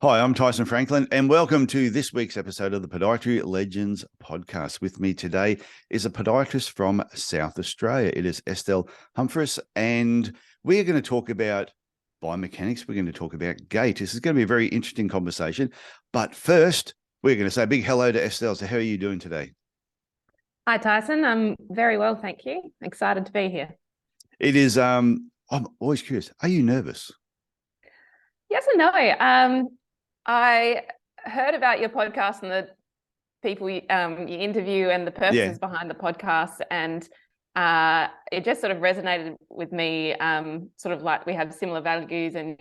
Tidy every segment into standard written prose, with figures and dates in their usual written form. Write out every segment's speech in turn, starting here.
Hi, I'm Tyson Franklin, and welcome to this week's episode of the Podiatry Legends podcast. With me today is a podiatrist from South Australia. It is Estelle Humphris, and we're going to talk about biomechanics. We're going to talk about gait. This is going to be a very interesting conversation. But first, we're going to say a big hello to Estelle. So how are you doing today? Hi, Tyson. I'm very well, thank you. Excited to be here. It is, I'm always curious. Are you nervous? Yes and no. I heard about your podcast and the people you interview and the purposes behind the podcast, and it just sort of resonated with me. Sort of like we have similar values, and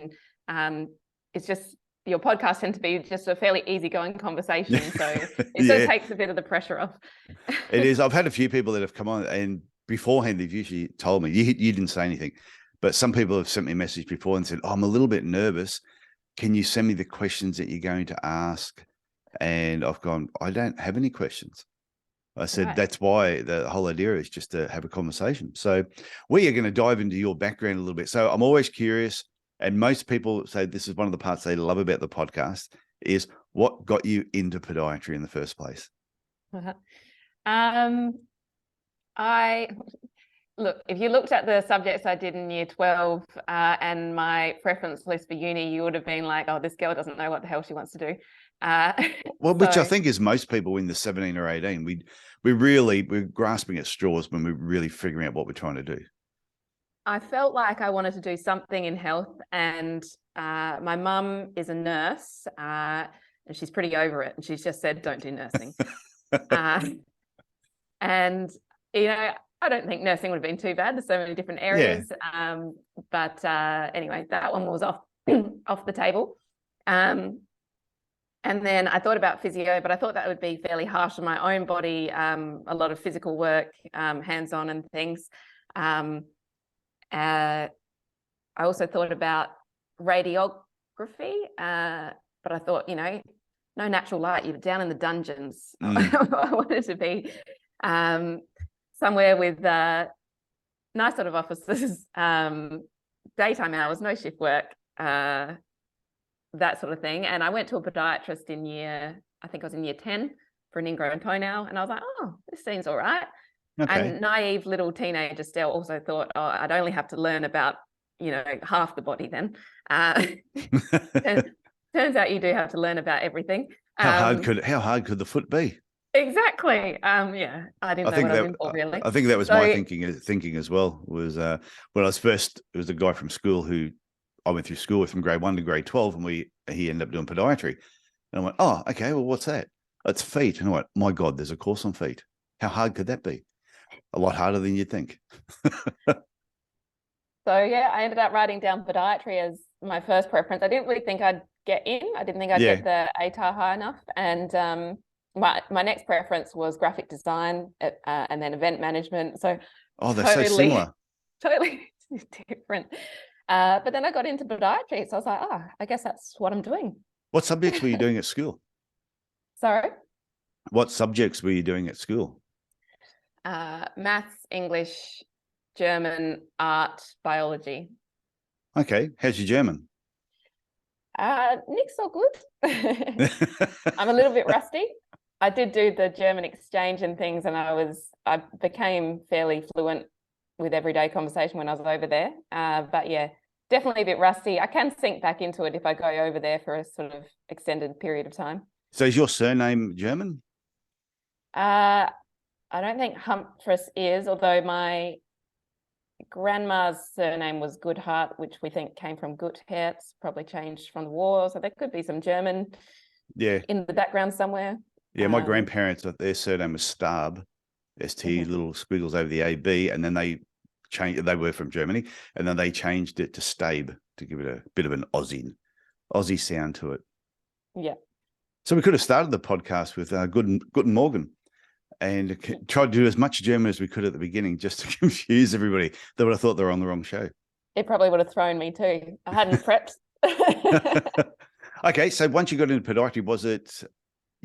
it's just your podcast tends to be just a fairly easygoing conversation, so it sort of takes a bit of the pressure off. It is. I've had a few people that have come on, and beforehand they've usually told me you didn't say anything, but some people have sent me a message before and said, "Oh, I'm a little bit nervous. Can you send me the questions that you're going to ask?" And I've gone, I don't have any questions. I said, That's why the whole idea is just to have a conversation. So we are going to dive into your background a little bit. So I'm always curious, and most people say this is one of the parts they love about the podcast, is what got you into podiatry in the first place? Look, if you looked at the subjects I did in year 12 and my preference list for uni, you would have been like, oh, this girl doesn't know what the hell she wants to do. Which I think is most people in the 17 or 18. We're grasping at straws when we're really figuring out what we're trying to do. I felt like I wanted to do something in health, and my mum is a nurse and she's pretty over it. And she's just said, don't do nursing. And, you know, I don't think nursing would have been too bad. There's so many different areas. But anyway, that one was off the table. And then I thought about physio, but I thought that would be fairly harsh on my own body, a lot of physical work, hands-on and things. I also thought about radiography, but I thought, you know, no natural light, you're down in the dungeons. I wanted to be somewhere with nice sort of offices, daytime hours, no shift work, that sort of thing. And I went to a podiatrist I think I was in year 10 for an ingrown toenail. And I was like, oh, this seems all right. Okay. And naive little teenage Estelle also thought, oh, I'd only have to learn about, you know, half the body then. Turns out you do have to learn about everything. How hard could the foot be? Exactly. I didn't know what I was in for, really. I think that was my thinking as well. Was when I was first, it was a guy from school who I went through school with from grade 1 to grade 12, and he ended up doing podiatry. And I went, oh, okay, well, what's that? It's feet. And I went, my God, there's a course on feet. How hard could that be? A lot harder than you'd think. So yeah, I ended up writing down podiatry as my first preference. I didn't really think I'd get in. I didn't think I'd get the ATAR high enough. And my next preference was graphic design and then event management. So they're so similar. Totally different. But then I got into podiatry. So I was like, oh, I guess that's what I'm doing. What subjects were you doing at school? Sorry? What subjects were you doing at school? Maths, English, German, art, biology. Okay. How's your German? Nick's so good. I'm a little bit rusty. I did do the German exchange and things, and I became fairly fluent with everyday conversation when I was over there. But yeah, definitely a bit rusty. I can sink back into it if I go over there for a sort of extended period of time. So is your surname German? I don't think Humphris is, although my grandma's surname was Goodhart, which we think came from Gutheerts, probably changed from the war. So there could be some German in the background somewhere. Yeah, my grandparents, their surname was Stab, ST, little squiggles over the AB, and then they were from Germany, and then they changed it to Stabe to give it a bit of an Aussie sound to it. Yeah. So we could have started the podcast with Guten Morgen and tried to do as much German as we could at the beginning just to confuse everybody. They would have thought they were on the wrong show. It probably would have thrown me too. I hadn't prepped. Okay, so once you got into podiatry, was it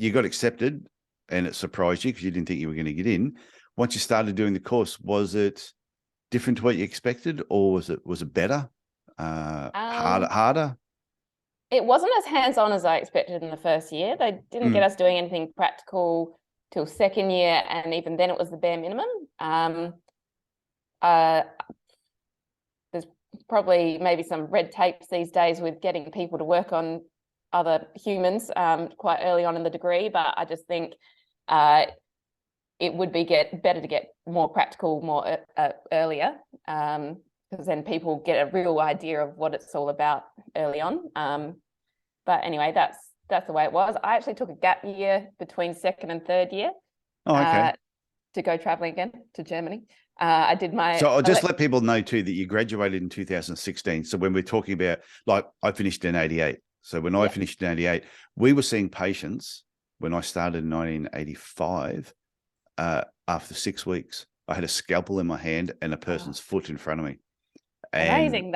you got accepted and it surprised you because you didn't think you were going to get in? Once you started doing the course, was it different to what you expected, or was it better, harder? It wasn't as hands-on as I expected in the first year. They didn't get us doing anything practical till second year, and even then it was the bare minimum. There's probably maybe some red tapes these days with getting people to work on other humans quite early on in the degree, but I just think it would be better to get more practical more earlier, because then people get a real idea of what it's all about early on. But anyway, that's the way it was. I actually took a gap year between second and third year. Oh, okay. To go traveling again to Germany. I did my... So I'll just let people know too that you graduated in 2016. So when we're talking about, like, I finished in 88. So when I finished in 88, we were seeing patients when I started in 1985, after 6 weeks. I had a scalpel in my hand and a person's foot in front of me. And, amazing.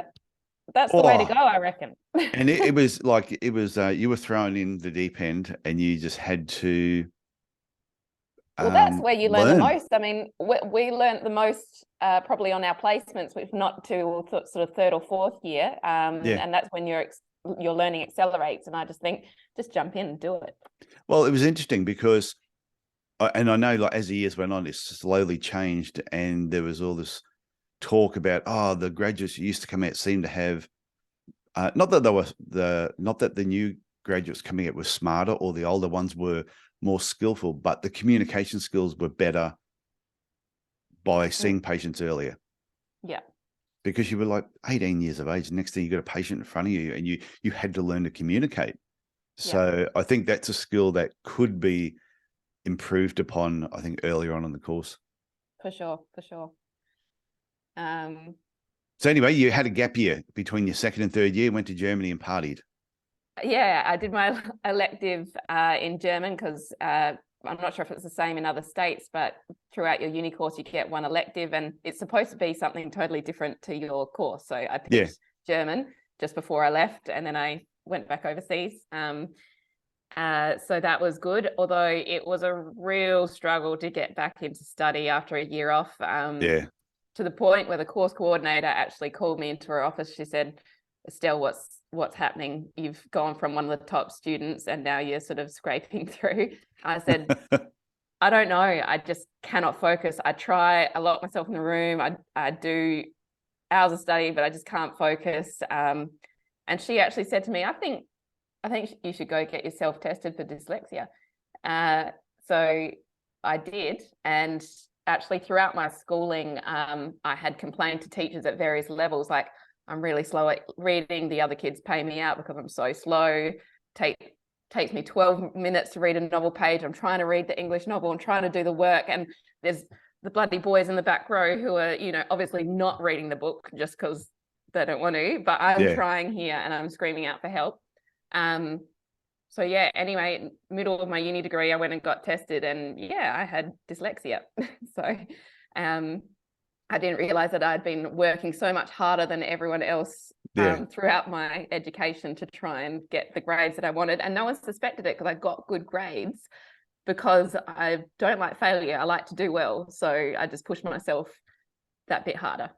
That's the way to go, I reckon. And it was like, you were thrown in the deep end and you just had to... Well, that's where you learn the most. I mean, we learned the most probably on our placements, which not till sort of third or fourth year. And that's when your learning accelerates. And I just think, just jump in and do it. Well, it was interesting because, and I know, like, as the years went on, it slowly changed, and there was all this talk about, the graduates who used to come out seemed to have, not that the new graduates coming out were smarter or the older ones were more skillful, but the communication skills were better by seeing patients earlier. Yeah. Because you were like 18 years of age. Next thing, you got a patient in front of you and you had to learn to communicate. So I think that's a skill that could be improved upon, I think, earlier on in the course. For sure. So anyway, you had a gap year between your second and third year, went to Germany and partied. Yeah, I did my elective in German because I'm not sure if it's the same in other states, but throughout your uni course, you get one elective and it's supposed to be something totally different to your course. So I picked German just before I left, and then I went back overseas. So that was good, although it was a real struggle to get back into study after a year off. To the point where the course coordinator actually called me into her office. She said, Estelle, what's happening? You've gone from one of the top students and now you're sort of scraping through. I said, I don't know. I just cannot focus. I lock myself in the room. I do hours of study, but I just can't focus. And she actually said to me, I think you should go get yourself tested for dyslexia. So I did. And actually throughout my schooling, I had complained to teachers at various levels, like, I'm really slow at reading. The other kids pay me out because I'm so slow. Takes me 12 minutes to read a novel page. I'm trying to read the English novel and trying to do the work. And there's the bloody boys in the back row who are, obviously not reading the book just because they don't want to, but I'm trying here and I'm screaming out for help. So yeah, anyway, middle of my uni degree, I went and got tested and I had dyslexia. So, I didn't realize that I'd been working so much harder than everyone else throughout my education to try and get the grades that I wanted. And no one suspected it because I got good grades because I don't like failure. I like to do well. So I just pushed myself that bit harder.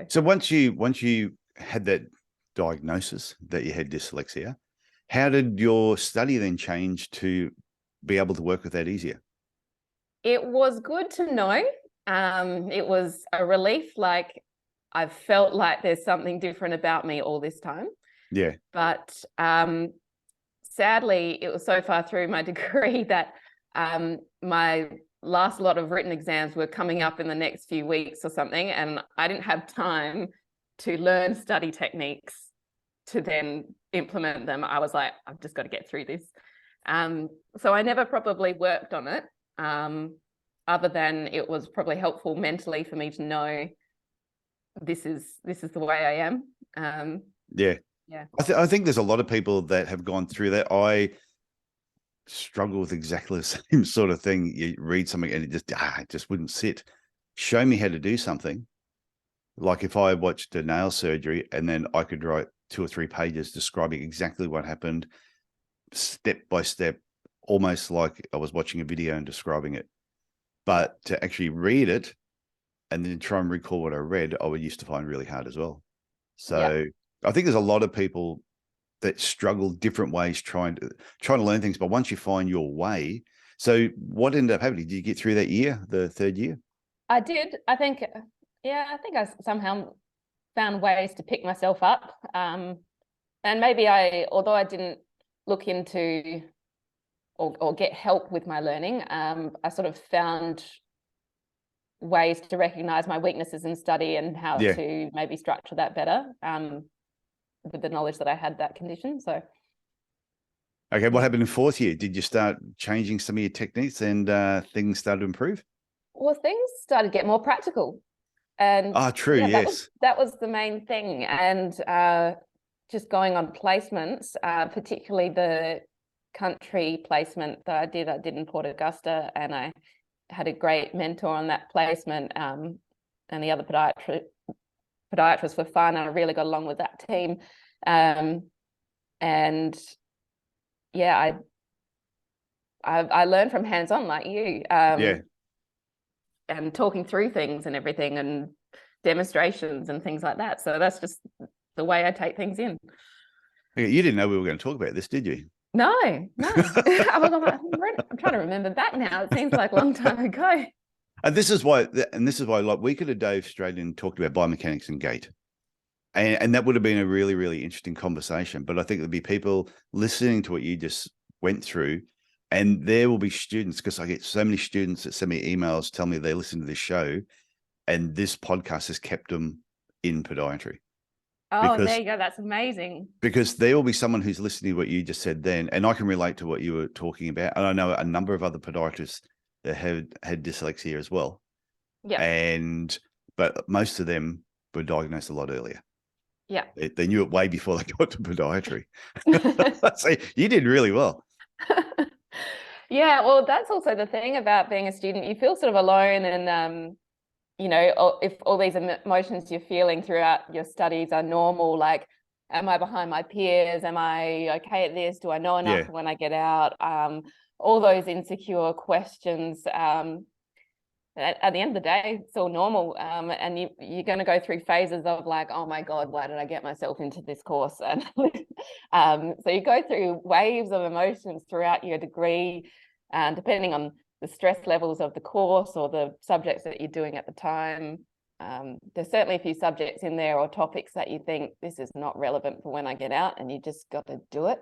So once you had that diagnosis that you had dyslexia, how did your study then change to be able to work with that easier? It was good to know. It was a relief. Like, I felt like there's something different about me all this time. Yeah. But sadly, it was so far through my degree that my last lot of written exams were coming up in the next few weeks or something, and I didn't have time to learn study techniques to then implement them. I was like, I've just got to get through this. So I never probably worked on it. Other than it was probably helpful mentally for me to know this is the way I am. Yeah. I think there's a lot of people that have gone through that. I struggle with exactly the same sort of thing. You read something and it just wouldn't sit. Show me how to do something. Like if I watched a nail surgery and then I could write 2 or 3 pages describing exactly what happened, step by step, almost like I was watching a video and describing it. But to actually read it and then try and recall what I read, I would used to find really hard as well. So I think there's a lot of people that struggle different ways trying to learn things. But once you find your way, so what ended up happening? Did you get through that year, the third year? I did. I think I somehow found ways to pick myself up. And maybe although I didn't look into or get help with my learning, I sort of found ways to recognize my weaknesses in study and how to maybe structure that better with the knowledge that I had that condition. So. Okay, what happened in fourth year? Did you start changing some of your techniques and things started to improve? Well, things started to get more practical. And true, yes. That was the main thing. And just going on placements, particularly the country placement that I did in Port Augusta, and I had a great mentor on that placement, and the other podiatrists were fun, and I really got along with that team. And yeah, I learned from hands-on like you. And talking through things and everything and demonstrations and things like that. So that's just the way I take things in. Okay, you didn't know we were going to talk about this, did you? No. I'm trying to remember back now. It seems like a long time ago. And this is why, like, we could have dove straight in and talked about biomechanics and gait. And that would have been a really, really interesting conversation. But I think there'd be people listening to what you just went through. And there will be students, because I get so many students that send me emails, tell me they listen to this show, and this podcast has kept them in podiatry. Oh, there you go. That's amazing. Because there will be someone who's listening to what you just said then, and I can relate to what you were talking about. And I know a number of other podiatrists that have had dyslexia as well. Yeah. But most of them were diagnosed a lot earlier. Yeah. They knew it way before they got to podiatry. So you did really well. Yeah, well, that's also the thing about being a student. You feel sort of alone, and if all these emotions you're feeling throughout your studies are normal, like, am I behind my peers? Am I okay at this? Do I know enough when I get out? All those insecure questions. At the end of the day, it's all normal. And you're going to go through phases of like, oh my God, why did I get myself into this course? And so you go through waves of emotions throughout your degree, depending on the stress levels of the course or the subjects that you're doing at the time. There's certainly a few subjects in there or topics that you think this is not relevant for when I get out, and you just got to do it.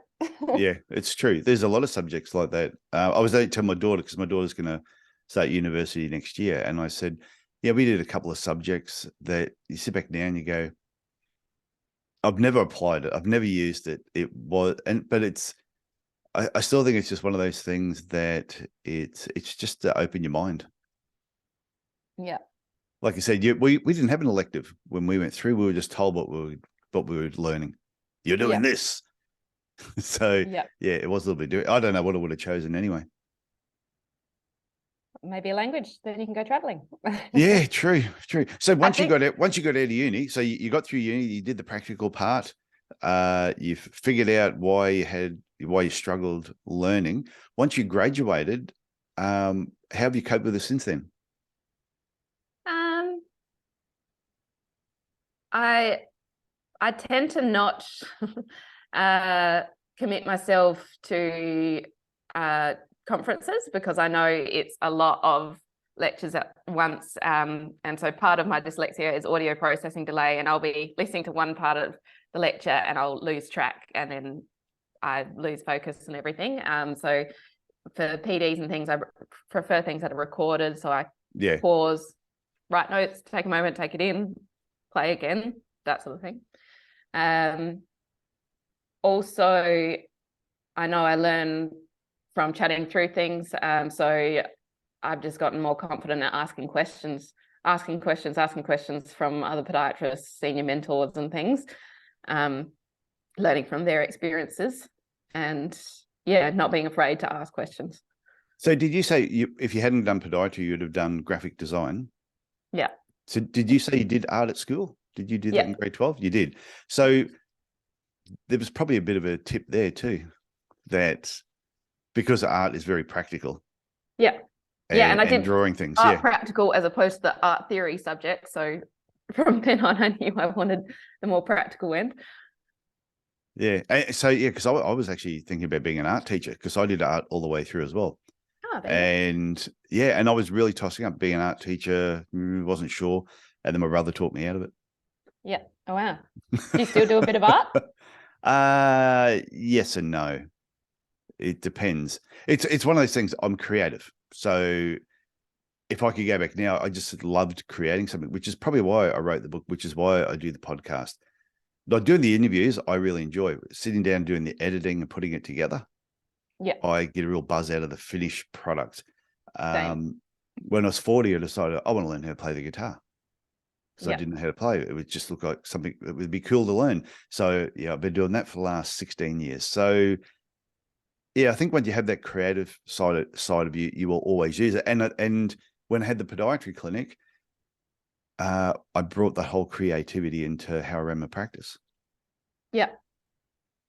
Yeah, it's true. There's a lot of subjects like that. I was going to tell my daughter, because my daughter's going to start university next year. And I said, yeah, we did a couple of subjects that you sit back now and you go, I've never applied it. I've never used it. But I still think it's just one of those things that it's just to open your mind. Yeah. Like I said, we didn't have an elective when we went through. We were just told what we were learning. You're doing this. So yeah, it was a little bit different. I don't know what I would have chosen anyway. Maybe a language, then you can go traveling. Yeah, true. So once you got out of uni, so you got through uni, you did the practical part, you figured out why you struggled learning. Once you graduated, how have you coped with it since then? I tend to not commit myself to conferences, because I know it's a lot of lectures at once, and so part of my dyslexia is audio processing delay, and I'll be listening to one part of the lecture and I'll lose track, and then I lose focus and everything. So for PDs and things, I prefer things that are recorded, so I pause, write notes, take a moment, take it in, play again, that sort of thing. Also, I know I learn from chatting through things. So I've just gotten more confident at asking questions from other podiatrists, senior mentors and things, learning from their experiences, and not being afraid to ask questions. So did you say if you hadn't done podiatry, you'd have done graphic design? Yeah. So did you say you did art at school? Did you do that in grade 12? You did. So there was probably a bit of a tip there too, that because art is very practical. Yeah. And I did drawing things. Art practical as opposed to the art theory subject. So from then on, I knew I wanted the more practical end. Yeah. So yeah, because I was actually thinking about being an art teacher because I did art all the way through as well. Oh, there you go. And yeah, and I was really tossing up being an art teacher, wasn't sure. And then my brother talked me out of it. Yeah. Oh, wow. Do you still do a bit of art? Yes and no. It depends. It's one of those things. I'm creative. So if I could go back now, I just loved creating something, which is probably why I wrote the book, which is why I do the podcast. Like doing the interviews, I really enjoy sitting down, doing the editing and putting it together. Yeah. I get a real buzz out of the finished product. Same. When I was 40, I decided I want to learn how to play the guitar. So I Yeah. didn't know how to play. It would just look like something that would be cool to learn. So yeah, I've been doing that for the last 16 years. So yeah, I think when you have that creative side of you, you will always use it. And when I had the podiatry clinic, I brought that whole creativity into how I ran my practice. Yeah.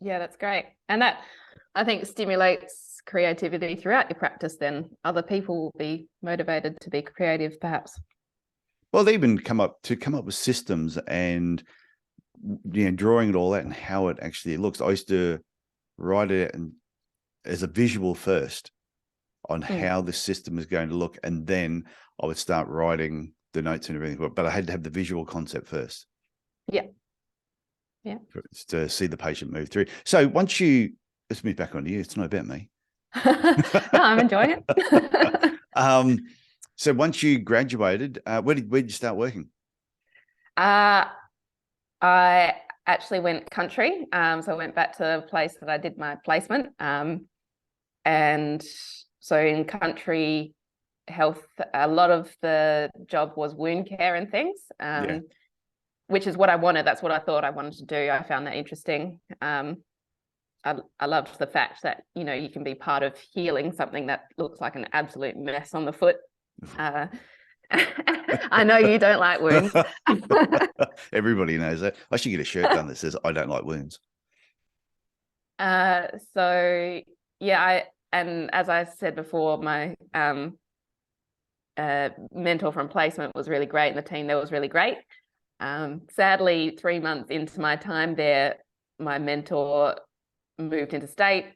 Yeah, that's great. And that, I think, stimulates creativity throughout your practice. Then other people will be motivated to be creative, perhaps. Well, they even come up with systems and drawing it all out and how it actually looks. I used to write it as a visual first on how the system is going to look, and then I would start writing the notes and everything. But I had to have the visual concept first. Yeah. Yeah. To see the patient move through. So once let's move back onto you. It's not about me. No, I'm enjoying it. So once you graduated, where did you start working? I actually went country. So I went back to the place that I did my placement. And so in country health, a lot of the job was wound care and things, which is what I wanted. That's what I thought I wanted to do. I found that interesting. I loved the fact that, you can be part of healing something that looks like an absolute mess on the foot. I know you don't like wounds. Everybody knows that. I should get a shirt done that says I don't like wounds. So yeah, and as I said before, my mentor from placement was really great, and the team there was really great. Sadly, 3 months into my time there, my mentor moved interstate,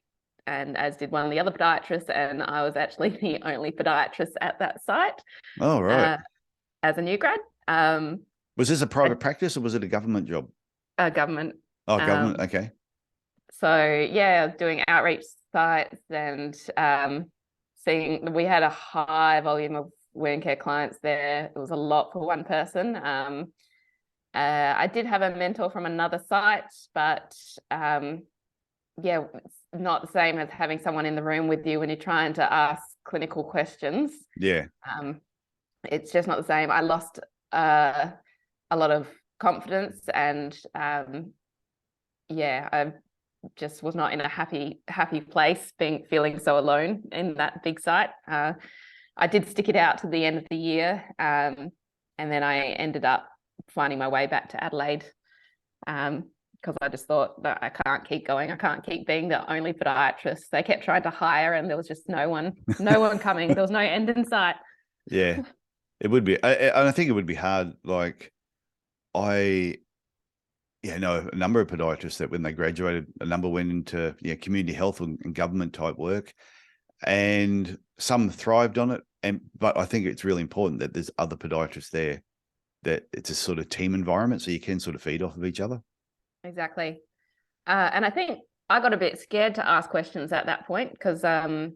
and as did one of the other podiatrists, and I was actually the only podiatrist at that site. Oh, right. As a new grad. Was this a private practice or was it a government job? Government. Oh, government. Okay. So yeah, I was doing outreach sites and we had a high volume of wound care clients there. It was a lot for one person. I did have a mentor from another site, but yeah, it's not the same as having someone in the room with you when you're trying to ask clinical questions. Yeah. It's just not the same. I lost a lot of confidence, and yeah, I just was not in a happy place, feeling so alone in that big site. I did stick it out to the end of the year, and then I ended up finding my way back to Adelaide, because I just thought that I can't keep going. I can't keep being the only podiatrist. They kept trying to hire, and there was just no one coming. There was no end in sight. Yeah, it would be. I think it would be hard. Like I know a number of podiatrists that when they graduated, a number went into community health and government type work, and some thrived on it. But I think it's really important that there's other podiatrists there, that it's a sort of team environment, so you can sort of feed off of each other. Exactly. And I think I got a bit scared to ask questions at that point because I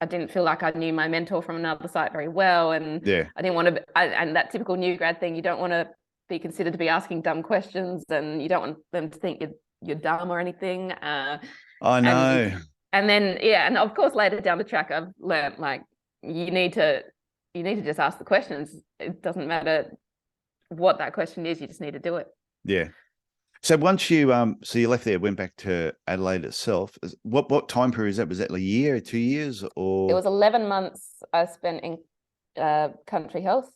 didn't feel like I knew my mentor from another site very well, and I didn't want to. And that typical new grad thing, you don't want to be considered to be asking dumb questions, and you don't want them to think you're dumb or anything. I know. And then and of course later down the track, I've learned like you need to just ask the questions. It doesn't matter what that question is; you just need to do it. Yeah. So once you you left there, went back to Adelaide itself. What time period is that? Was that a year, 2 years, or? It was 11 months I spent in country health,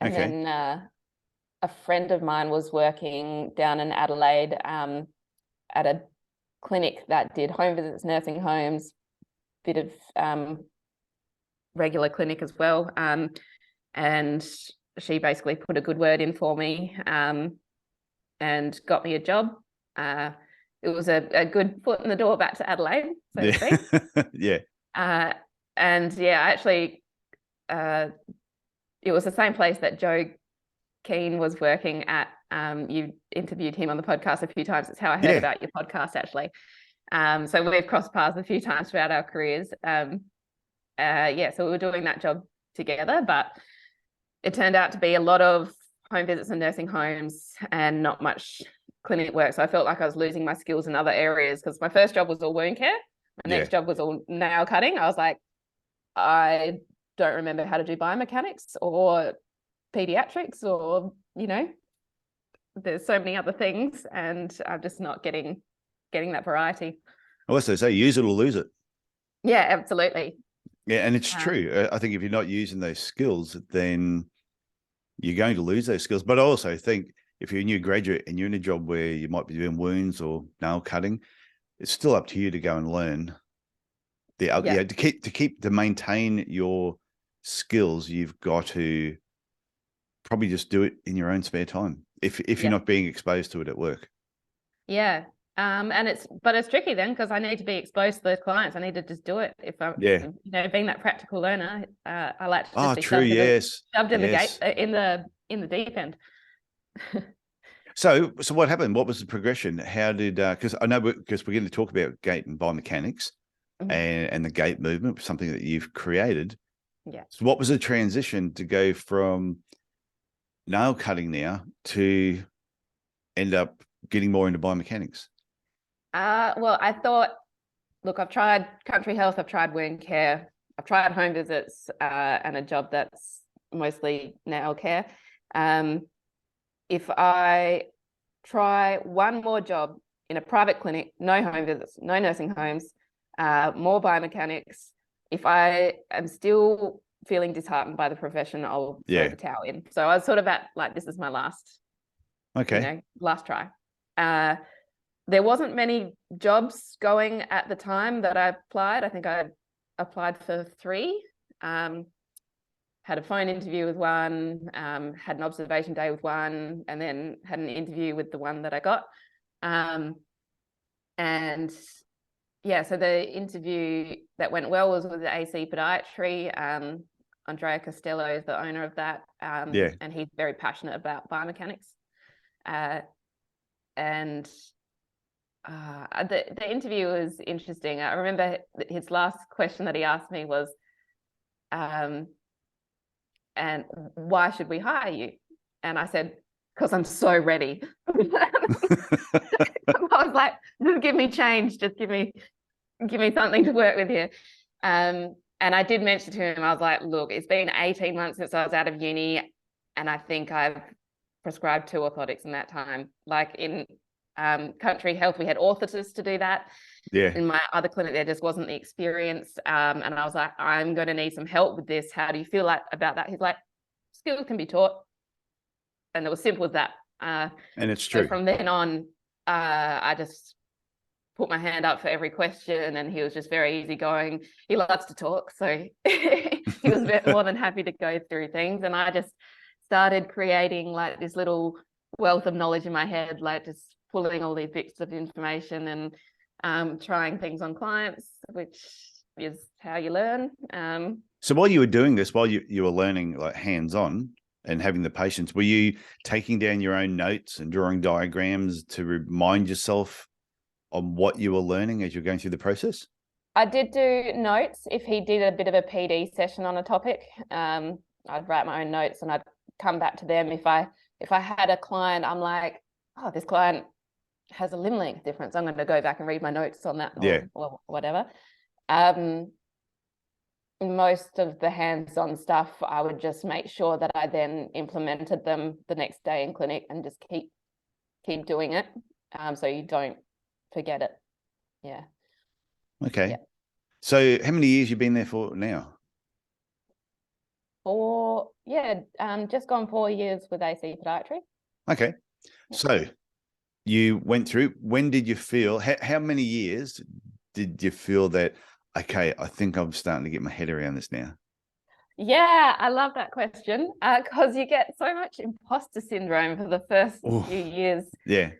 and then a friend of mine was working down in Adelaide at a clinic that did home visits, nursing homes, bit of regular clinic as well, and she basically put a good word in for me. And got me a job. it was a good foot in the door back to Adelaide, so to speak. Yeah. And yeah, actually, it was the same place that Joe Keane was working at. You interviewed him on the podcast a few times. It's how I heard about your podcast, actually. So we've crossed paths a few times throughout our careers. So we were doing that job together, but it turned out to be a lot of home visits and nursing homes and not much clinic work. So I felt like I was losing my skills in other areas, because my first job was all wound care. My next job was all nail cutting. I was like, I don't remember how to do biomechanics or pediatrics, or, there's so many other things, and I'm just not getting that variety. I also say use it or lose it. Yeah, absolutely. Yeah, and it's true. I think if you're not using those skills, then you're going to lose those skills. But I also think if you're a new graduate and you're in a job where you might be doing wounds or nail cutting, it's still up to you to go and learn to maintain your skills. You've got to probably just do it in your own spare time if you're not being exposed to it at work. Yeah. And it's tricky then, because I need to be exposed to those clients. I need to just do it. If I'm, being that practical learner, I like to just be shoved in the gate, in the deep end. So what happened? What was the progression? How did, because I know, because we're going to talk about gait and biomechanics and the gait movement, something that you've created. Yeah. So what was the transition to go from nail cutting now to end up getting more into biomechanics? Well, I thought, look, I've tried country health, I've tried wound care, I've tried home visits, and a job that's mostly nail care. If I try one more job in a private clinic, no home visits, no nursing homes, more biomechanics, if I am still feeling disheartened by the profession, I'll throw the towel in. So I was sort of at, like, this is my last try. There wasn't many jobs going at the time that I applied. I think I applied for 3. Had a phone interview with one, had an observation day with one, and then had an interview with the one that I got. So the interview that went well was with the AC Podiatry. Andrea Costello is the owner of that, and he's very passionate about biomechanics. The interview was interesting. I remember his last question that he asked me was, and why should we hire you? And I said, because I'm so ready. I was like, just give me change. Just give me something to work with here. And I did mention to him, I was like, look, it's been 18 months since I was out of uni, and I think I've prescribed 2 orthotics in that time. Like in country health, we had orthotists to do that. Yeah. In my other clinic, there just wasn't the experience. And I was like, I'm going to need some help with this. How do you feel about that? He's like, skills can be taught. And it was simple as that. And it's true. So from then on, I just put my hand up for every question, and he was just very easygoing. He loves to talk, so he was more than happy to go through things. And I just started creating like this little wealth of knowledge in my head, like just pulling all these bits of information and trying things on clients, which is how you learn. So while you were doing this, while you were learning like hands-on and having the patience, were you taking down your own notes and drawing diagrams to remind yourself on what you were learning as you're going through the process? I did do notes. If he did a bit of a PD session on a topic, I'd write my own notes and I'd come back to them. If I had a client, I'm like, oh, this client has a limb length difference, I'm going to go back and read my notes on that, or whatever. Most of the hands-on stuff, I would just make sure that I then implemented them the next day in clinic and just keep doing it, so you don't forget it. Yeah. Okay. Yeah. So how many years you been there for now? 4, just gone 4 years with AC Podiatry. Okay. Yeah. So you went through, when did you feel, how many years did you feel that, okay, I think I'm starting to get my head around this now? Yeah, I love that question, because you get so much imposter syndrome for the first few years. Yeah.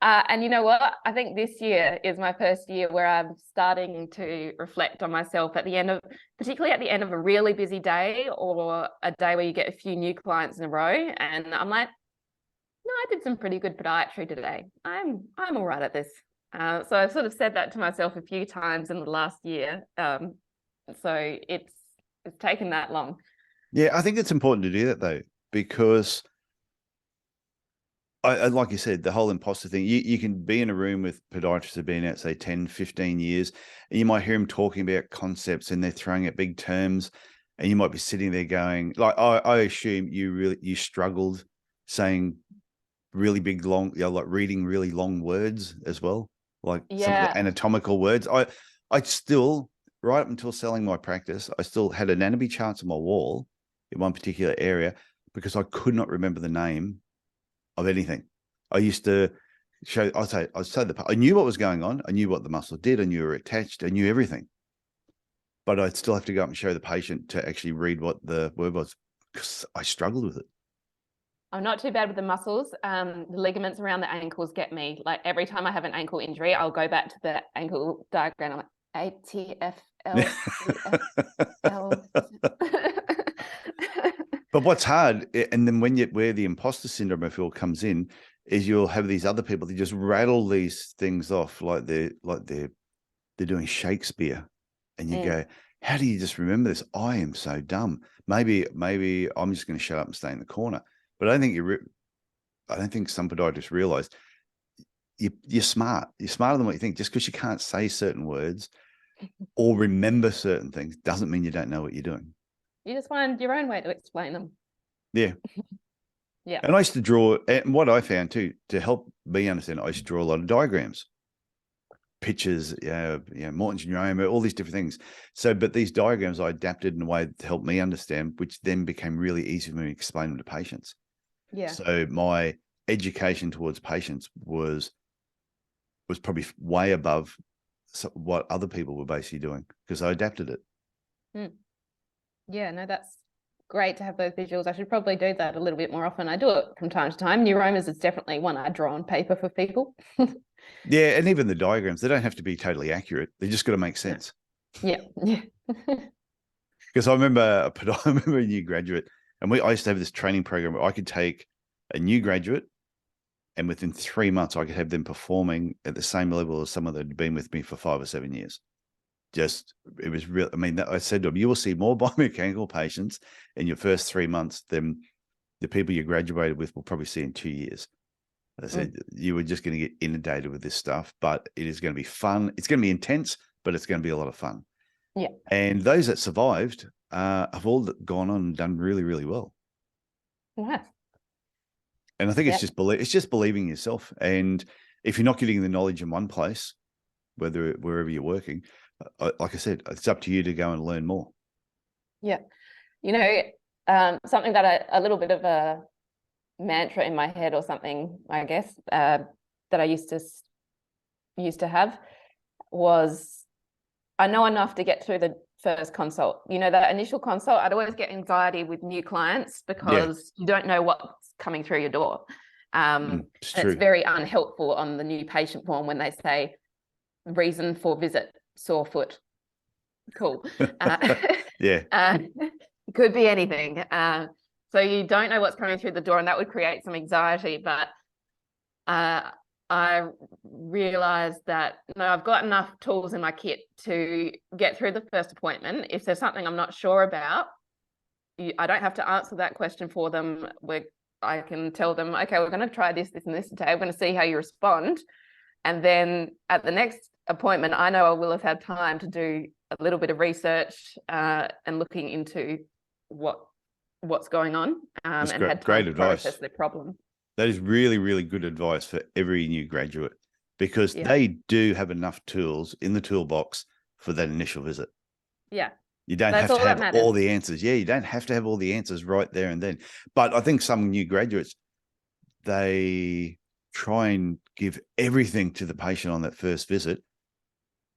And you know what? I think this year is my first year where I'm starting to reflect on myself particularly at the end of a really busy day, or a day where you get a few new clients in a row. And I'm like, no, I did some pretty good podiatry today. I'm all right at this. So I've sort of said that to myself a few times in the last year. So it's taken that long. Yeah, I think it's important to do that though, because like you said, the whole imposter thing, you can be in a room with podiatrists who've been out, say, 10, 15 years, and you might hear them talking about concepts and they're throwing out big terms, and you might be sitting there going, like, I assume you struggled saying really big, long, like reading really long words as well, like some of the anatomical words. I still, right up until selling my practice, I still had anatomy charts on my wall in one particular area because I could not remember the name of anything. I used to show, I knew what was going on. I knew what the muscle did. I knew it were attached. I knew everything. But I'd still have to go up and show the patient to actually read what the word was, because I struggled with it. I'm not too bad with the muscles. The ligaments around the ankles get me. Like every time I have an ankle injury, I'll go back to the ankle diagram. I'm like, ATFL. But what's hard, and then where the imposter syndrome, I feel, comes in, is you'll have these other people that just rattle these things off like they're doing Shakespeare, and you go, how do you just remember this? I am so dumb. Maybe I'm just going to shut up and stay in the corner. But I don't think some podiatrists realize you're smart. You're smarter than what you think. Just because you can't say certain words or remember certain things doesn't mean you don't know what you're doing. You just find your own way to explain them. Yeah. Yeah. And I used to draw, and what I found too, to help me understand, I used to draw a lot of diagrams, pictures, Morton's neuroma, all these different things. So, but these diagrams I adapted in a way to help me understand, which then became really easy for me to explain them to patients. Yeah. So my education towards patients was probably way above what other people were basically doing, because I adapted it. Yeah, no, that's great to have those visuals. I should probably do that a little bit more often. I do it from time to time. Neuromas is definitely one I draw on paper for people. Yeah, and even the diagrams, they don't have to be totally accurate. They just got to make sense. Yeah. Because I remember a new graduate, and I used to have this training program where I could take a new graduate, and within 3 months, I could have them performing at the same level as someone that had been with me for 5 or 7 years. It was real. I mean, I said to them, you will see more biomechanical patients in your first 3 months than the people you graduated with will probably see in 2 years. I said, you were just going to get inundated with this stuff, but it is going to be fun. It's going to be intense, but it's going to be a lot of fun. Yeah. And those that survived have all gone on and done really, really well. Yeah. And I think it's just believing in yourself. And if you're not getting the knowledge in one place, wherever you're working, like I said, it's up to you to go and learn more. Yeah. You know, something that a little bit of a mantra in my head or something, I guess, that I used to have was, I know enough to get through the first consult. You know, that initial consult, I'd always get anxiety with new clients because you don't know what's coming through your door. It's very unhelpful on the new patient form when they say reason for visit, sore foot. Cool. Could be anything. So you don't know what's coming through the door, and that would create some anxiety. But I realized that I've got enough tools in my kit to get through the first appointment. If there's something I'm not sure about, I don't have to answer that question for them. I can tell them, okay, we're going to try this, this, and this today. We're going to see how you respond. And then at the next appointment, I know I will have had time to do a little bit of research and looking into what's going on and had time to process the problem. That is really, really good advice for every new graduate, because they do have enough tools in the toolbox for that initial visit. Yeah. You don't have to have all the answers. Yeah, you don't have to have all the answers right there and then. But I think some new graduates, they try and give everything to the patient on that first visit.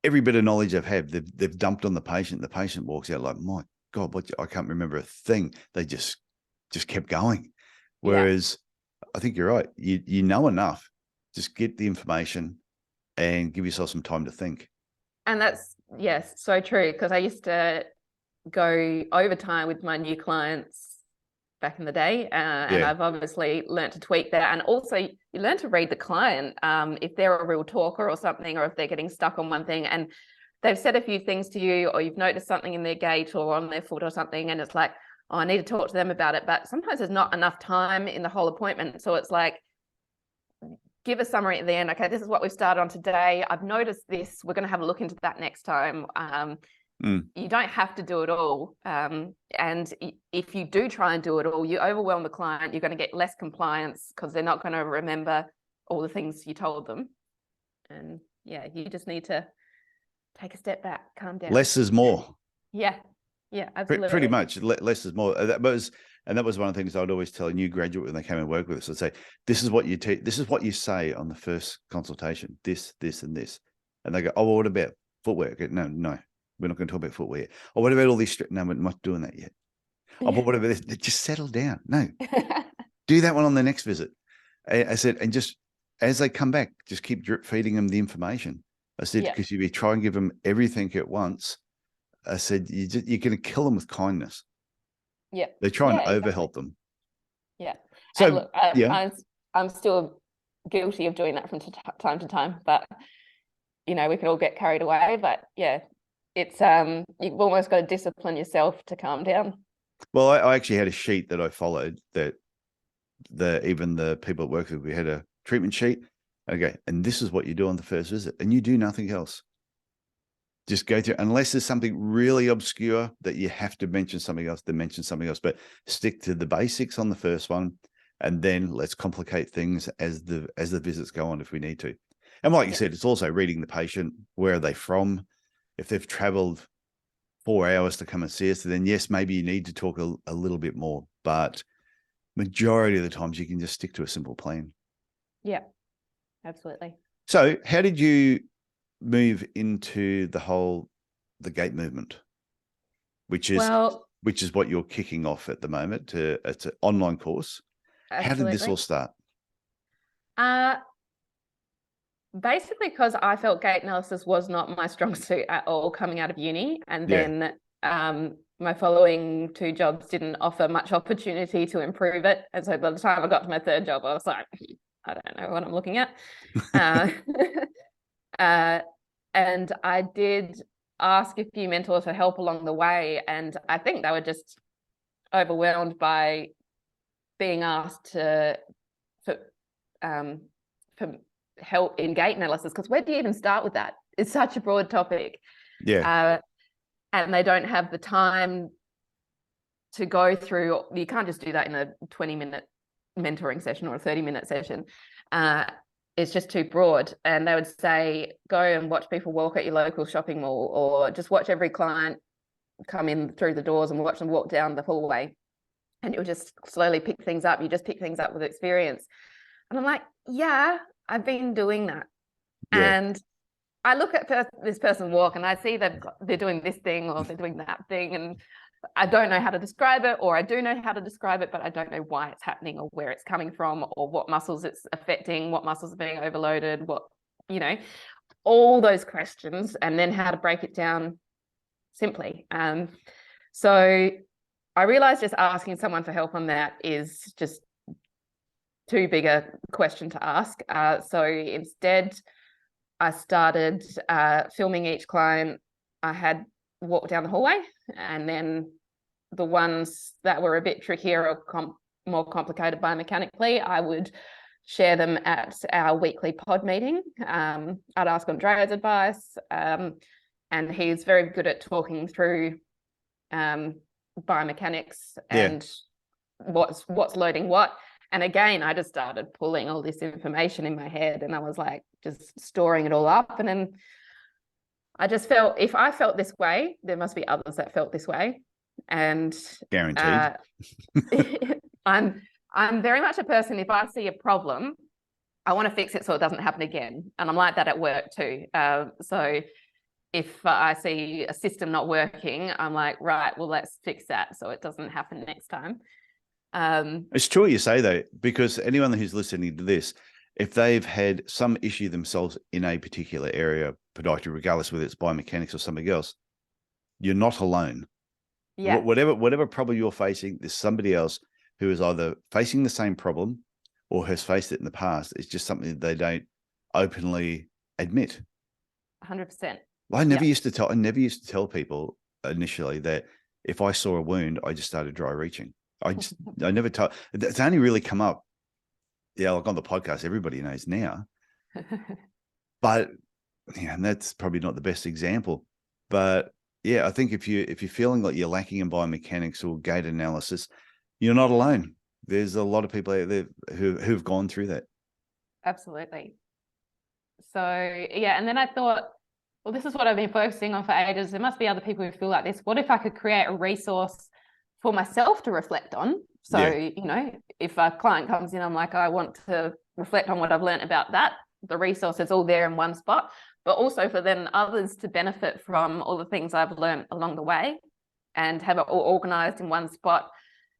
Every bit of knowledge they've dumped on the patient. The patient walks out like, my God, I can't remember a thing. They just kept going. Whereas I think you're right. You know enough Just get the information and give yourself some time to think. And that's, yes, so true. Because I used to go overtime with my new clients back in the day. And I've obviously learned to tweak that. And also you learn to read the client, if they're a real talker or something, or if they're getting stuck on one thing and they've said a few things to you, or you've noticed something in their gait or on their foot or something. And it's like, oh, I need to talk to them about it. But sometimes there's not enough time in the whole appointment. So it's like, give a summary at the end. Okay, this is what we've started on today. I've noticed this. We're going to have a look into that next time. You don't have to do it all. And if you do try and do it all, you overwhelm the client. You're going to get less compliance because they're not going to remember all the things you told them. And yeah, you just need to take a step back, calm down. Less is more. Yeah, absolutely. Pretty much, less is more. That was one of the things I'd always tell a new graduate when they came and work with us. I'd say, this is what you this is what you say on the first consultation. This, and this, and they go, oh, well, what about footwear? I go, no. We're not going to talk about footwear. Or what about all these? No, we're not doing that yet. Oh, but what about this? Just settle down. No, do that one on the next visit. I said, and just as they come back, just keep drip feeding them the information. I said, because you try and give them everything at once. I said, you're going to kill them with kindness. Yeah. They try and overhelp them. Yeah. So, and look, I'm still guilty of doing that from time to time, but we can all get carried away. But yeah, it's you've almost got to discipline yourself to calm down. Well, I actually had a sheet that I followed that even the people at work with, we had a treatment sheet. Okay, and this is what you do on the first visit, and you do nothing else. Just go through, unless there's something really obscure that you have to mention something else, then mention something else, but stick to the basics on the first one, and then let's complicate things as the visits go on if we need to. And like you said, it's also reading the patient. Where are they from? If they've traveled 4 hours to come and see us, then yes, maybe you need to talk a little bit more, but majority of the times you can just stick to a simple plan. Yeah, absolutely. So how did you move into the gait movement, which is what you're kicking off at the moment? It's an online course. Absolutely. How did this all start? Basically because I felt gait analysis was not my strong suit at all coming out of uni. And then my following 2 jobs didn't offer much opportunity to improve it. And so by the time I got to my 3rd job, I was like, I don't know what I'm looking at. And I did ask a few mentors for help along the way. And I think they were just overwhelmed by being asked for help in gait analysis, because where do you even start with that? It's such a broad topic. And they don't have the time to go through. You can't just do that in a 20-minute mentoring session or a 30-minute session. It's just too broad. And they would say, go and watch people walk at your local shopping mall, or just watch every client come in through the doors and watch them walk down the hallway, and you'll just slowly pick things up. You just pick things up with experience. And I'm like, yeah, I've been doing that. And I look at this person walk and I see they're doing this thing or they're doing that thing, and I don't know how to describe it, or I do know how to describe it, but I don't know why it's happening or where it's coming from or what muscles it's affecting, what muscles are being overloaded, all those questions, and then how to break it down simply. So I realized just asking someone for help on that is just too big a question to ask. So instead, I started filming each client. I had walk down the hallway, and then the ones that were a bit trickier or more complicated biomechanically, I would share them at our weekly pod meeting. I'd ask Andrea's advice, and he's very good at talking through biomechanics and what's loading what. And again, I just started pulling all this information in my head, and I was like just storing it all up. And then I just felt, if I felt this way, there must be others that felt this way. And guaranteed. I'm very much a person, if I see a problem, I want to fix it so it doesn't happen again. And I'm like that at work too. So if I see a system not working, I'm like, right, well, let's fix that so it doesn't happen next time. It's true what you say though, because anyone who's listening to this, if they've had some issue themselves in a particular area, podiatry, regardless whether it's biomechanics or something else, you're not alone. Yeah. Whatever problem you're facing, there's somebody else who is either facing the same problem or has faced it in the past. It's just something that they don't openly admit. 100%. I never used to tell people initially that if I saw a wound, I just started dry reaching. I never told. It's only really come up, like on the podcast, everybody knows now. But yeah, and that's probably not the best example. But yeah, I think if you're feeling like you're lacking in biomechanics or gait analysis, you're not alone. There's a lot of people out there who've gone through that. Absolutely. So yeah, and then I thought, well, this is what I've been focusing on for ages. There must be other people who feel like this. What if I could create a resource for myself to reflect on? So, you know, if a client comes in, I'm like, I want to reflect on what I've learned about that. The resource is all there in one spot, but also for then others to benefit from all the things I've learned along the way and have it all organized in one spot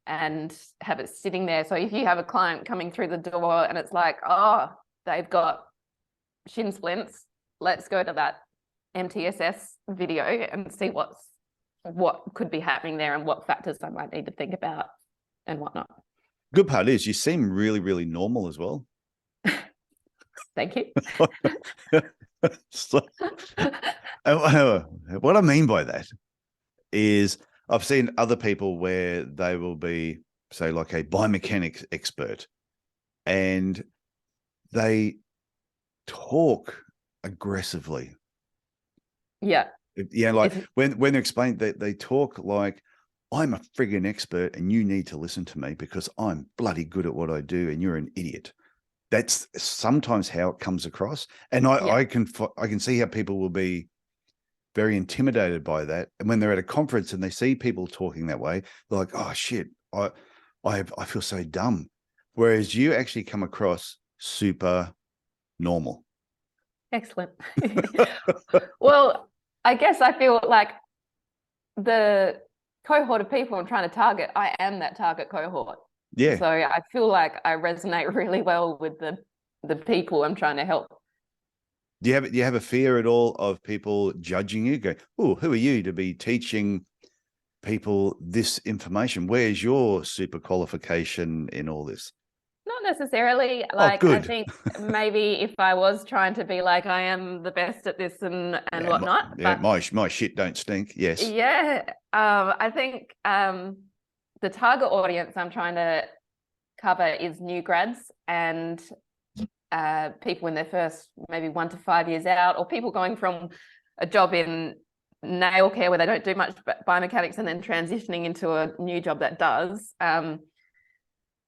and have it sitting there. So if you have a client coming through the door and it's like, oh, they've got shin splints, let's go to that MTSS video and see what could be happening there and what factors I might need to think about and whatnot. Good part is you seem really, really normal as well. Thank you. So, what I mean by that is I've seen other people where they will be, say, like a biomechanics expert, and they talk aggressively. Yeah. Yeah, like when they're explaining that they talk like, I'm a friggin' expert and you need to listen to me because I'm bloody good at what I do and you're an idiot. That's sometimes how it comes across. And I can see how people will be very intimidated by that. And when they're at a conference and they see people talking that way, they're like, oh shit, I feel so dumb. Whereas you actually come across super normal. Excellent. Well, I guess I feel like the cohort of people I'm trying to target, I am that target cohort. Yeah. So I feel like I resonate really well with the people I'm trying to help. Do you have a fear at all of people judging you? Go, oh, who are you to be teaching people this information? Where's your super qualification in all this? Not necessarily. Like, I think maybe if I was trying to be like, I am the best at this and whatnot. My shit don't stink. Yes. Yeah. I think the target audience I'm trying to cover is new grads and people in their first maybe 1 to 5 years out, or people going from a job in nail care where they don't do much biomechanics and then transitioning into a new job that does.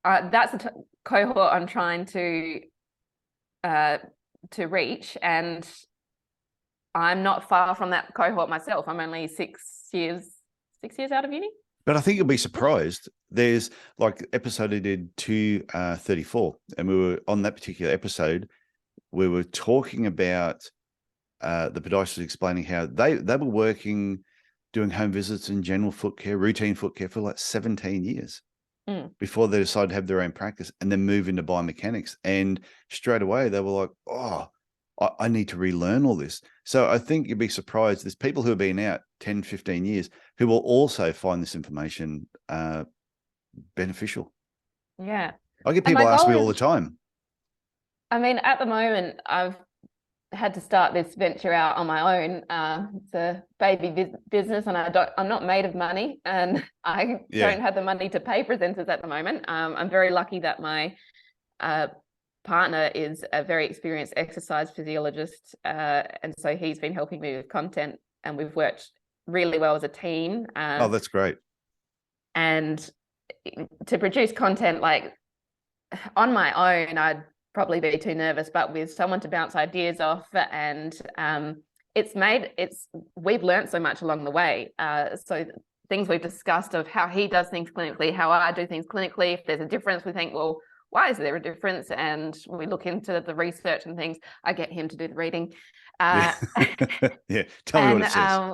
That's a cohort I'm trying to reach, and I'm not far from that cohort myself. I'm only 6 years out of uni. But I think you'll be surprised. There's like episode I did 234, and we were on that particular episode. We were talking about the podiatrist explaining how they were working, doing home visits and general foot care, routine foot care for like 17 years before they decided to have their own practice and then move into biomechanics. And straight away they were like, oh, I need to relearn all this. So I think you'd be surprised. There's people who have been out 10, 15 years who will also find this information beneficial. Yeah. I get people ask me all the time. I mean, at the moment, I've had to start this venture out on my own. It's a baby business, and I'm not made of money, and I don't have the money to pay presenters at the moment. I'm very lucky that my partner is a very experienced exercise physiologist, and so he's been helping me with content, and we've worked really well as a team. Oh, that's great. And to produce content like on my own, I'd probably be too nervous, but with someone to bounce ideas off, and we've learned so much along the way. So things we've discussed of how he does things clinically, how I do things clinically. If there's a difference, we think, well, why is there a difference? And we look into the research and things. I get him to do the reading. Yeah, tell me what it says.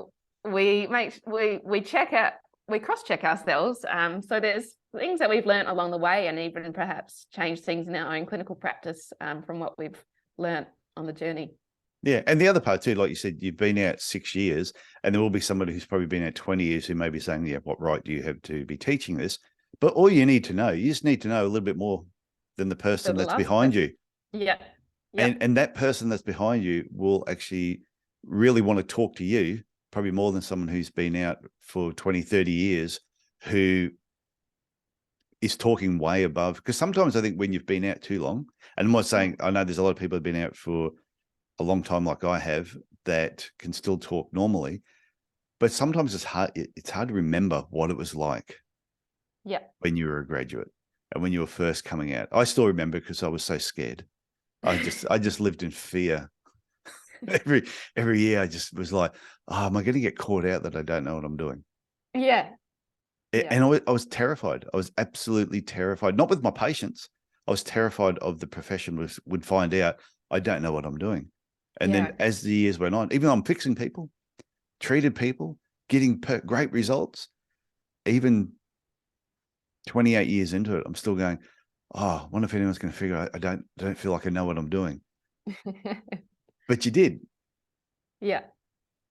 We check out we cross-check ourselves. So there's things that we've learned along the way, and even perhaps change things in our own clinical practice from what we've learned on the journey. Yeah. And the other part too, like you said, you've been out 6 years, and there will be somebody who's probably been out 20 years who may be saying, yeah, what right do you have to be teaching this? But all you need to know, you just need to know a little bit more than the person that's behind you. Yeah. Yep. And that person that's behind you will actually really want to talk to you, probably more than someone who's been out for 20, 30 years, who is talking way above. Because sometimes I think when you've been out too long, and I'm not saying, I know there's a lot of people who've been out for a long time like I have that can still talk normally, but sometimes it's hard to remember what it was like when you were a graduate and when you were first coming out. I still remember because I was so scared. I just lived in fear. every year I just was like, oh, am I going to get caught out that I don't know what I'm doing? Yeah. And I was terrified. I was absolutely terrified, not with my patients. I was terrified of the profession would find out I don't know what I'm doing. And then as the years went on, even though I'm fixing people, treated people, getting great results, even 28 years into it, I'm still going, oh, I wonder if anyone's going to figure out I don't feel like I know what I'm doing. But you did. Yeah,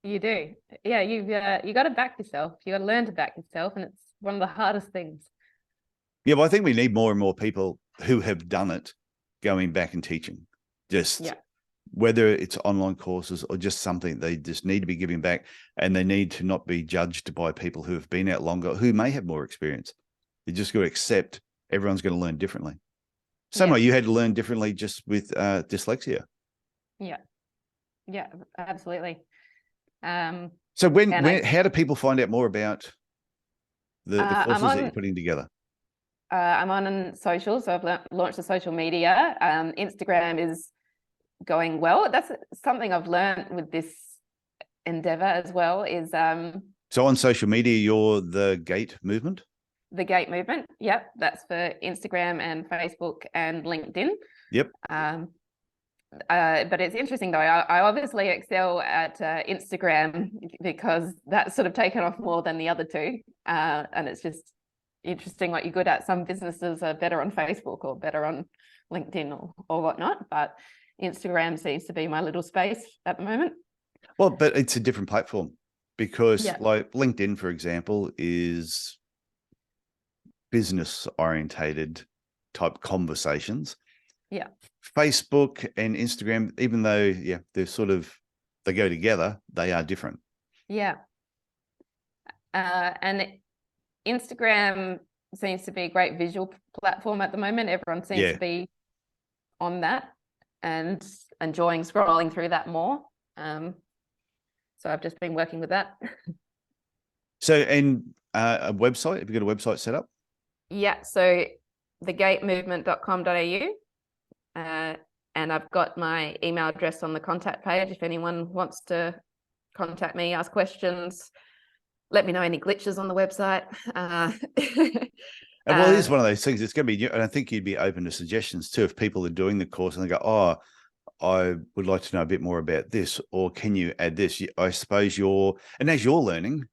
you do. Yeah, you got to back yourself. You got to learn to back yourself, and it's one of the hardest things. Yeah, but I think we need more and more people who have done it going back and teaching. Just whether it's online courses or just something, they just need to be giving back, and they need to not be judged by people who have been out longer, who may have more experience. You just got to accept everyone's going to learn differently. Same way you had to learn differently just with dyslexia. Yeah, absolutely. So how do people find out more about the courses that you're putting together? I'm on social, so I've launched a social media. Instagram is going well. That's something I've learned with this endeavor as well. Is so on social media, you're the Gait Movement. The Gait Movement. Yep, that's for Instagram and Facebook and LinkedIn. Yep. But it's interesting though. I obviously excel at Instagram because that's sort of taken off more than the other two, and it's just interesting what you're good at. Some businesses are better on Facebook or better on LinkedIn or whatnot, but Instagram seems to be my little space at the moment. Well, but it's a different platform because like LinkedIn, for example, is business orientated type conversations. Yeah. Facebook and Instagram, even though, they go together, they are different. Yeah. And Instagram seems to be a great visual platform at the moment. Everyone seems to be on that and enjoying scrolling through that more. So I've just been working with that. So, and a website, have you got a website set up? Yeah. So thegaitmovement.com.au. And I've got my email address on the contact page. If anyone wants to contact me, ask questions, let me know any glitches on the website. Well, it is one of those things. It's going to be, and I think you'd be open to suggestions too. If people are doing the course and they go, oh, I would like to know a bit more about this, or can you add this? I suppose as you're learning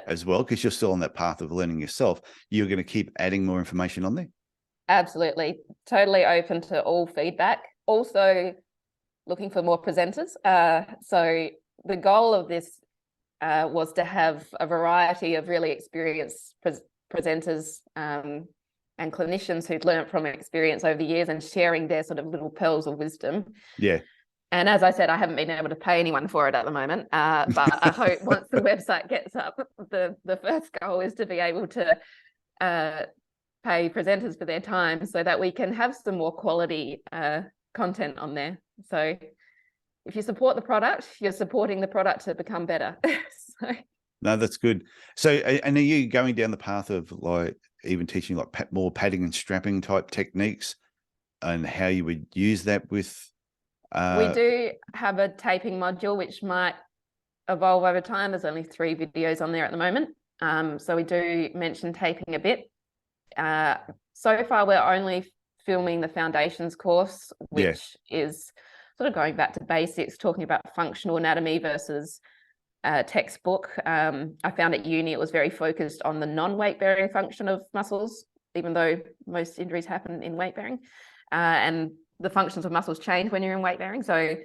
as well, because you're still on that path of learning yourself, you're going to keep adding more information on there. Absolutely. Totally open to all feedback. Also looking for more presenters. So the goal of this was to have a variety of really experienced presenters and clinicians who'd learned from experience over the years and sharing their sort of little pearls of wisdom. Yeah. And as I said, I haven't been able to pay anyone for it at the moment, but I hope once the website gets up, the first goal is to be able to pay presenters for their time so that we can have some more quality content on there. So if you support the product, you're supporting the product to become better. No, that's good. So, and are you going down the path of like even teaching like more padding and strapping type techniques and how you would use that with? We do have a taping module, which might evolve over time. There's only 3 videos on there at the moment. So we do mention taping a bit. So far, we're only filming the foundations course, which is sort of going back to basics, talking about functional anatomy versus textbook. I found at uni it was very focused on the non-weight bearing function of muscles, even though most injuries happen in weight bearing, and the functions of muscles change when you're in weight bearing. So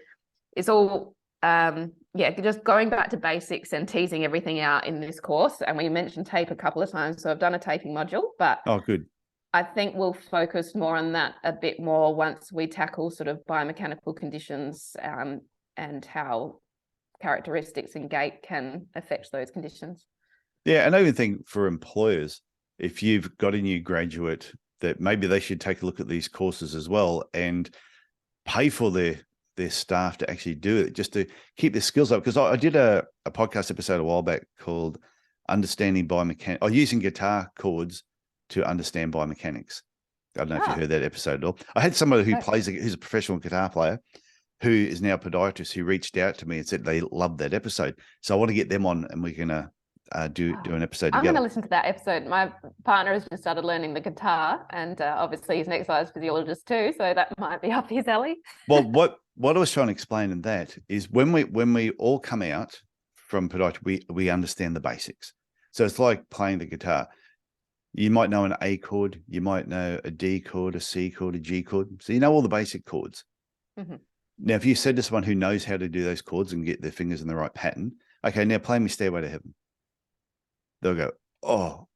it's all just going back to basics and teasing everything out in this course. And we mentioned tape a couple of times, so I've done a taping module, but good. I think we'll focus more on that a bit more once we tackle sort of biomechanical conditions and how characteristics and gait can affect those conditions. Yeah, and I even think for employers, if you've got a new graduate, that maybe they should take a look at these courses as well and pay for their staff to actually do it, just to keep their skills up. Because I did a podcast episode a while back called Understanding Biomechanics, or using guitar chords to understand biomechanics. I don't know if you heard that episode at all. I had somebody who who's a professional guitar player, who is now a podiatrist, who reached out to me and said they loved that episode. So I want to get them on, and we're going to do an episode together. I'm going to listen to that episode. My partner has just started learning the guitar, and obviously he's an exercise physiologist too, so that might be up his alley. Well, what I was trying to explain in that is when we all come out from podiatry, we understand the basics. So it's like playing the guitar. You might know an A chord, you might know a D chord, a C chord, a G chord. So you know all the basic chords. Mm-hmm. Now, if you said to someone who knows how to do those chords and get their fingers in the right pattern, okay, now play me Stairway to Heaven. They'll go, oh,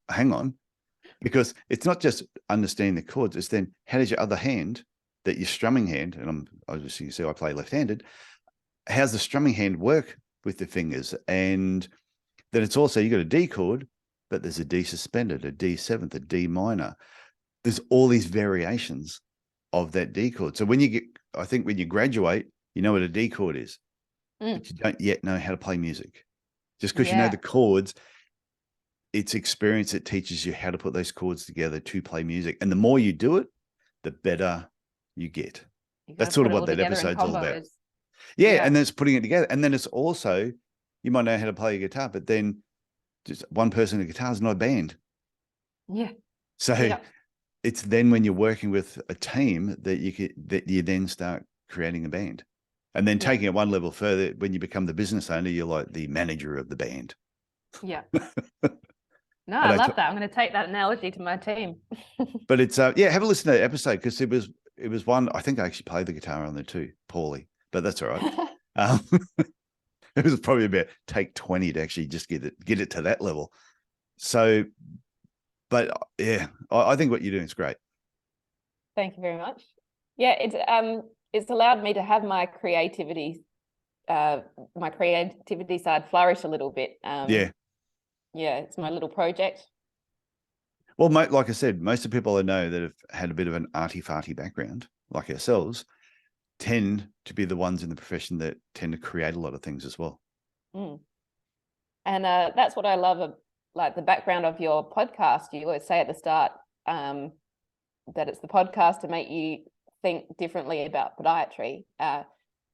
hang on. Because it's not just understanding the chords, it's then how does your other hand, that your strumming hand, and obviously you see I play left-handed, how's the strumming hand work with the fingers? And then it's also, you got a D chord, but there's a D suspended, a D seventh, a D minor. There's all these variations of that D chord. So when you graduate, you know what a D chord is, but you don't yet know how to play music. Just because you know the chords, it's experience that teaches you how to put those chords together to play music. And the more you do it, the better you get. That's sort of what that episode's all about. Yeah, and then it's putting it together. And then it's also, you might know how to play a guitar, but then just one person in a guitar is not a band. Yeah. So it's then when you're working with a team that you then start creating a band. And then taking it one level further, when you become the business owner, you're like the manager of the band. Yeah. No, I love that. I'm going to take that analogy to my team. But it's have a listen to that episode, because it was one, I think I actually played the guitar on there too, poorly, but that's all right. It was probably about take 20 to actually just get it to that level. So, but yeah, I think what you're doing is great. Thank you very much. Yeah, it's allowed me to have my creativity side flourish a little bit. Yeah, it's my little project. Well, like I said, most of the people I know that have had a bit of an arty-farty background, like ourselves, tend to be the ones in the profession that tend to create a lot of things as well. And that's what I love, like the background of your podcast. You always say at the start that it's the podcast to make you think differently about podiatry.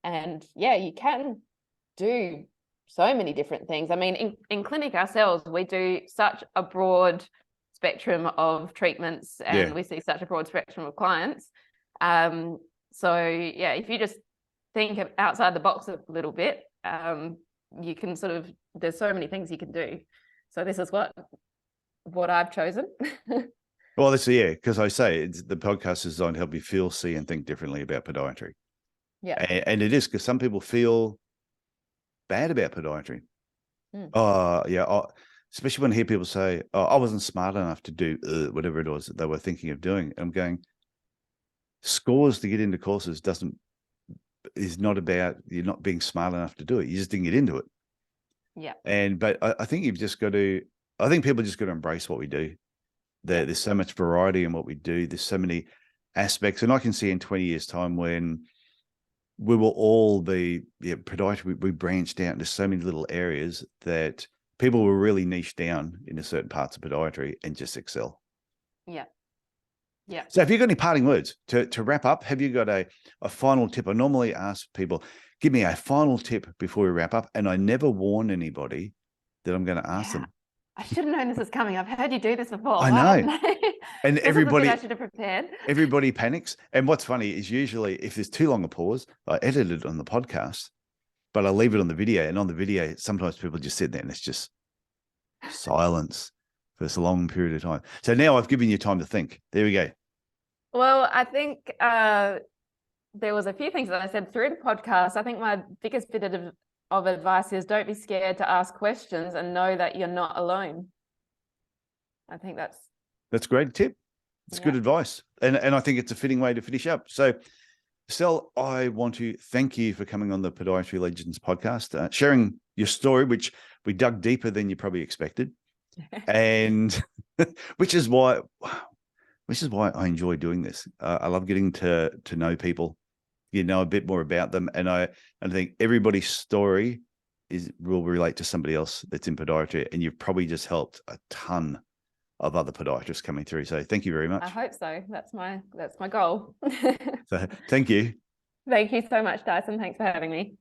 And yeah, you can do so many different things. I mean, in clinic ourselves, we do such a broad spectrum of treatments, and we see such a broad spectrum of clients. So yeah, if you just think outside the box a little bit, you can there's so many things you can do. So this is what I've chosen. Well, because I say the podcast is designed to help you feel, see, and think differently about podiatry. Yeah. And it is, because some people feel bad about podiatry. Especially when I hear people say, I wasn't smart enough to do whatever it was that they were thinking of doing. I'm going, scores to get into courses is not about you're not being smart enough to do it. You just didn't get into it. Yeah. But I think people just got to embrace what we do. There's so much variety in what we do. There's so many aspects. And I can see in 20 years' time when we will all be podiatry, we branched out into so many little areas that people will really niche down into certain parts of podiatry and just excel. Yeah. Yeah. So have you got any parting words to wrap up? Have you got a final tip? I normally ask people, give me a final tip before we wrap up. And I never warn anybody that I'm going to ask them. I should have known this was coming. I've heard you do this before. I know. And everybody, I should have prepared. Everybody panics. And what's funny is usually if there's too long a pause, I edit it on the podcast. but I leave it on the video, and on the video, sometimes people just sit there and it's just silence for this long period of time. So now I've given you time to think. There we go. Well, I think there was a few things that I said through the podcast. I think my biggest bit of advice is don't be scared to ask questions and know that you're not alone. I think that's a great tip. It's good advice. And I think it's a fitting way to finish up. So, Estelle, I want to thank you for coming on the Podiatry Legends podcast, sharing your story, which we dug deeper than you probably expected. And which is why I enjoy doing this. I love getting to know people, a bit more about them. And I think everybody's story will relate to somebody else that's in podiatry. And you've probably just helped a ton of other podiatrists coming through. So thank you very much. I hope so. That's my goal. So thank you. Thank you so much, Dyson. Thanks for having me.